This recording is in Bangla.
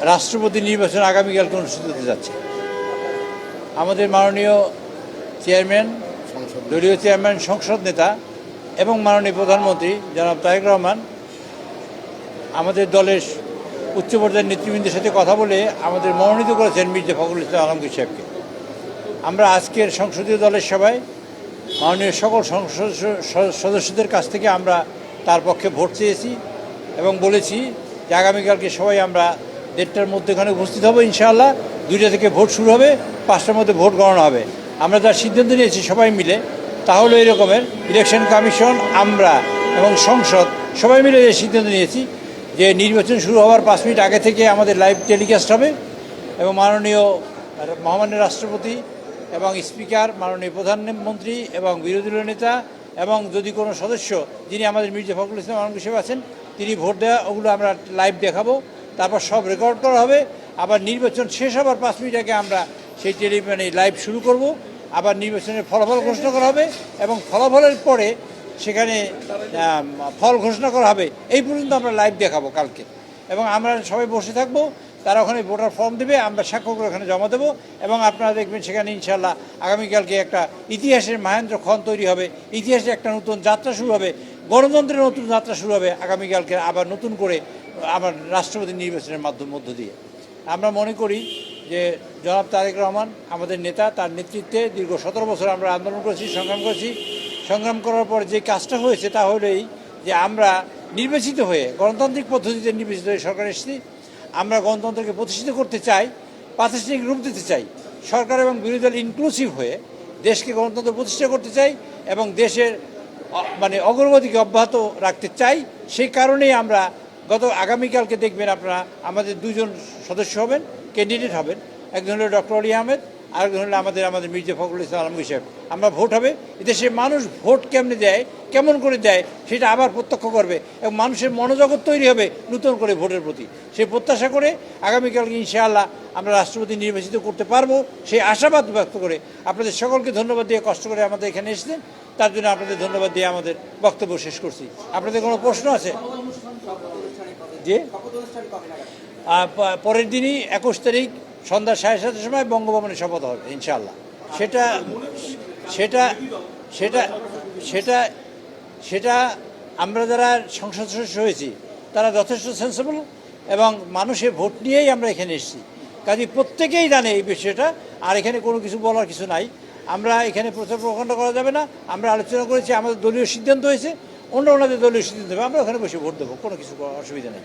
রাষ্ট্রপতি নির্বাচন আগামীকালকে অনুষ্ঠিত হতে যাচ্ছে। আমাদের মাননীয় চেয়ারম্যান, দলীয় চেয়ারম্যান, সংসদ নেতা এবং মাননীয় প্রধানমন্ত্রী জনাব তারেক রহমান আমাদের দলের উচ্চ পর্যায়ের নেতৃবৃন্দের সাথে কথা বলে আমাদের মনোনীত করেছেন মির্জা ফখরুল ইসলাম আলমগীর সাহেবকে। আমরা আজকের সংসদীয় দলের সভায় মাননীয় সকল সংসদ সদস্যদের কাছ থেকে আমরা তার পক্ষে ভোট চেয়েছি এবং বলেছি যে আগামীকালকে সবাই আমরা 1:30টার মধ্যে এখানে উপস্থিত হবো। ইনশাআল্লাহ 2টা থেকে ভোট শুরু হবে, 5টার মধ্যে ভোট গণনা হবে। আমরা যার সিদ্ধান্ত নিয়েছি সবাই মিলে তাহলে এই রকমের ইলেকশন কমিশন, আমরা এবং সংসদ সবাই মিলে যে সিদ্ধান্ত নিয়েছি যে নির্বাচন শুরু হওয়ার 5 মিনিট আগে থেকে আমাদের লাইভ টেলিকাস্ট হবে এবং মাননীয় মহামান্য রাষ্ট্রপতি এবং স্পিকার, মাননীয় প্রধানমন্ত্রী এবং বিরোধী দলীয় নেতা এবং যদি কোনো সদস্য যিনি আমাদের মির্জা ফখরুল ইসলাম আলমগীর হিসেবে আছেন তিনি ভোট দেওয়া, ওগুলো আমরা লাইভ দেখাবো। তারপর সব রেকর্ড করা হবে। আবার নির্বাচন শেষ হবার 5 মিনিট আগে আমরা সেই লাইভ শুরু করব। আবার নির্বাচনের ফলাফল ঘোষণা করা হবে এবং ফলাফলের পরে সেখানে ফল ঘোষণা করা হবে। এই পর্যন্ত আমরা লাইভ দেখাবো কালকে এবং আমরা সবাই বসে থাকবো। তারা ওখানে ভোটার ফর্ম দেবে, আমরা স্বাক্ষর ওখানে জমা দেবো এবং আপনারা দেখবেন সেখানে ইনশাল্লাহ আগামীকালকে একটা ইতিহাসের মহেন্দ্রক্ষণ তৈরি হবে, ইতিহাসে একটা নতুন যাত্রা শুরু হবে, গণতন্ত্রের নতুন যাত্রা শুরু হবে আগামীকালকে আবার নতুন করে আবার রাষ্ট্রপতি নির্বাচনের মধ্য দিয়ে। আমরা মনে করি যে জনাব তারেক রহমান আমাদের নেতা, তার নেতৃত্বে দীর্ঘ 17 বছর আমরা আন্দোলন করেছি, সংগ্রাম করেছি। সংগ্রাম করার পর যে কাজটা হয়েছে তা হলেই যে আমরা নির্বাচিত হয়ে গণতান্ত্রিক পদ্ধতিতে নির্বাচিত হয়ে সরকার এসেছি। আমরা গণতন্ত্রকে প্রতিষ্ঠিত করতে চাই, প্রাতিষ্ঠানিক রূপ দিতে চাই, সরকার এবং বিরোধী দল ইনক্লুসিভ হয়ে দেশকে গণতন্ত্র প্রতিষ্ঠা করতে চাই এবং দেশের অগ্রগতিকে অব্যাহত রাখতে চাই। সেই কারণেই আমরা আগামীকালকে দেখবেন আপনারা আমাদের 2জন সদস্য হবেন, ক্যান্ডিডেট হবেন। একজন হলো ডক্টর অলি আহমেদ, আরেকজন হলো আমাদের মির্জা ফখরুল ইসলাম আলমগীর সাহেব। আমরা ভোট হবে, এদেশের মানুষ ভোট কেমনে দেয়, কেমন করে দেয় সেটা আবার প্রত্যক্ষ করবে এবং মানুষের মনোজগৎ তৈরি হবে নতুন করে ভোটের প্রতি। সেই প্রত্যাশা করে আগামীকালকে ইনশাআল্লাহ আমরা রাষ্ট্রপতি নির্বাচিত করতে পারবো সেই আশাবাদ ব্যক্ত করে আপনাদের সকলকে ধন্যবাদ দিয়ে, কষ্ট করে আমাদের এখানে এসেছেন তার জন্য আপনাদের ধন্যবাদ দিয়ে আমাদের বক্তব্য শেষ করছি। আপনাদের কোনো প্রশ্ন আছে? যে পরের দিনই 21 তারিখ সন্ধ্যা 7:30 সময় বঙ্গভবনে শপথ হবে ইনশাআল্লাহ। সেটা আমরা যারা সংসদ সদস্য হয়েছি তারা যথেষ্ট সেন্সিবল এবং মানুষের ভোট নিয়েই আমরা এখানে এসেছি। কাজে প্রত্যেকেই জানে এই বিষয়টা, আর এখানে কোনো কিছু বলার কিছু নাই। আমরা এখানে প্রচার প্রকাণ্ড করা যাবে না। আমরা আলোচনা করেছি, আমাদের দলীয় সিদ্ধান্ত হয়েছে, ওনাদের দলীয় সিদ্ধান্ত হবে, আমরা ওখানে বসে ভোট দেবো, কোনো কিছু অসুবিধা নেই।